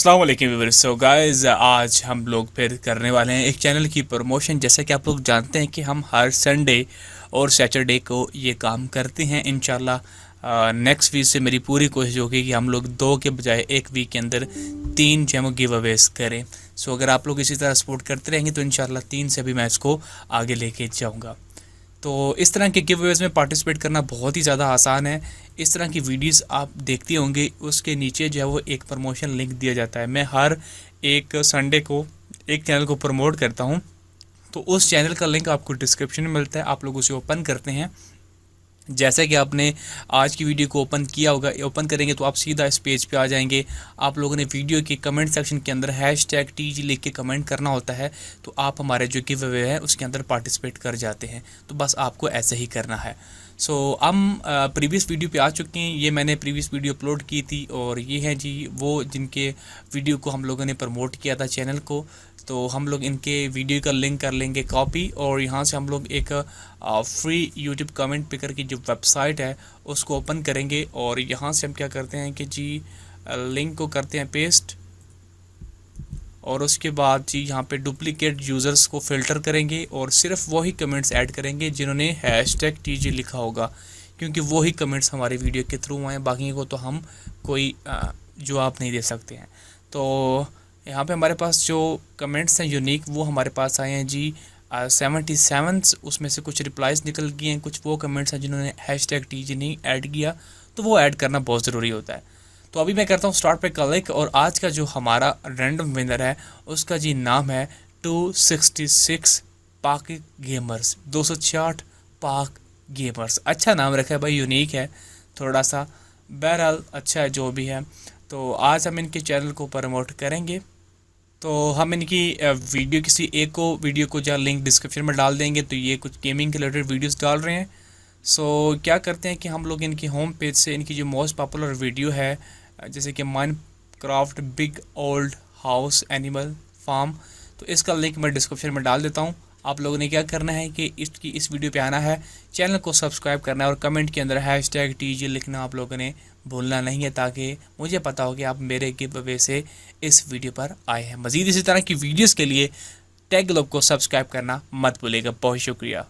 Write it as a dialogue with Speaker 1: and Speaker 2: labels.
Speaker 1: अस्सलाम वालेकुम viewers. So guys, आज हम लोग फिर करने वाले हैं एक चैनल की प्रमोशन। जैसा कि आप लोग जानते हैं कि हम हर संडे और सैटरडे को ये काम करते हैं। इंशाल्लाह नेक्स्ट वीक से मेरी पूरी कोशिश होगी कि हम लोग 2 के बजाय एक वीक के अंदर 3 जेमो गिव अवेज करें। सो अगर आप लोग इसी तरह सपोर्ट करते रहेंगे तो इंशाल्लाह 3 से भी मैं इसको आगे लेके जाऊँगा। तो इस तरह के गिव अवेज में पार्टिसिपेट करना बहुत ही ज़्यादा आसान है। इस तरह की वीडियोस आप देखते होंगे, उसके नीचे जो है वो एक प्रमोशन लिंक दिया जाता है। मैं हर एक संडे को एक चैनल को प्रमोट करता हूं, तो उस चैनल का लिंक आपको डिस्क्रिप्शन में मिलता है। आप लोग उसे ओपन करते हैं। जैसे कि आपने आज की वीडियो को ओपन किया होगा, ओपन करेंगे तो आप सीधा इस पेज पे आ जाएंगे। आप लोगों ने वीडियो के कमेंट सेक्शन के अंदर #TG लिख के कमेंट करना होता है, तो आप हमारे जो गिव अवे है उसके अंदर पार्टिसिपेट कर जाते हैं। तो बस आपको ऐसे ही करना है। सो हम प्रीवियस वीडियो पे आ चुके हैं। ये मैंने प्रीवियस वीडियो अपलोड की थी और ये हैं जी वो जिनके वीडियो को हम लोगों ने प्रमोट किया था चैनल को। तो हम लोग इनके वीडियो का लिंक कर लेंगे कॉपी, और यहाँ से हम लोग एक फ्री यूट्यूब कमेंट पिकर की जो वेबसाइट है उसको ओपन करेंगे, और यहाँ से हम क्या करते हैं कि जी लिंक को करते हैं पेस्ट, और उसके बाद जी यहाँ पे डुप्लीकेट यूज़र्स को फ़िल्टर करेंगे और सिर्फ वही कमेंट्स ऐड करेंगे जिन्होंने #TG लिखा होगा, क्योंकि वही कमेंट्स हमारे वीडियो के थ्रू आए। बाकी को तो हम कोई जवाब नहीं दे सकते हैं। तो यहाँ पे हमारे पास जो कमेंट्स हैं यूनिक, वो हमारे पास आए हैं जी 77। उसमें से कुछ रिप्लाइज निकल गए हैं, कुछ वो कमेंट्स हैं जिन्होंने #TG नहीं ऐड किया, तो वो ऐड करना बहुत ज़रूरी होता है। तो अभी मैं करता हूँ स्टार्ट पे क्लिक, और आज का जो हमारा रैंडम विनर है उसका जी नाम है 266 पाक गेमर्स। 266 पाक गेमर्स, अच्छा नाम रखा है भाई, यूनिक है थोड़ा सा। बहरहाल अच्छा है जो भी है। तो आज हम इनके चैनल को प्रमोट करेंगे। तो हम इनकी वीडियो किसी एक को वीडियो को जहाँ लिंक डिस्क्रिप्शन में डाल देंगे। तो ये कुछ गेमिंग के रिलेटेड वीडियोस डाल रहे हैं। सो क्या करते हैं कि हम लोग इनकी होम पेज से इनकी जो मोस्ट पॉपुलर वीडियो है, जैसे कि Minecraft big old house animal farm, तो इसका लिंक मैं डिस्क्रिप्शन में डाल देता हूँ। आप लोगों ने क्या करना है कि इस वीडियो पे आना है, चैनल को सब्सक्राइब करना है, और कमेंट के अंदर #TG लिखना आप लोगों ने भूलना नहीं है, ताकि मुझे पता हो कि आप मेरे गिव अवे से इस वीडियो पर आए हैं। मज़ीद इसी तरह की वीडियोज़ के लिए टैग ग्लोब को सब्सक्राइब करना मत भूलिएगा। बहुत शुक्रिया।